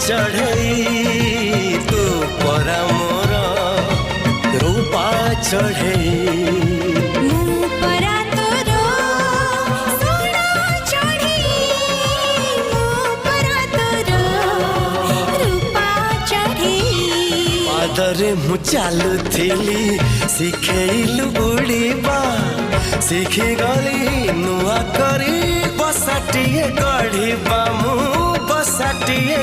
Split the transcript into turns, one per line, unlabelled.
चढ़ई तू परा मोर रूपा चढ़ई पादरे मु चालुथिली शिखेलु उड़ीबा शिखी गली नुआ करी बसाटिए गढ़ीबा मु बसाटिए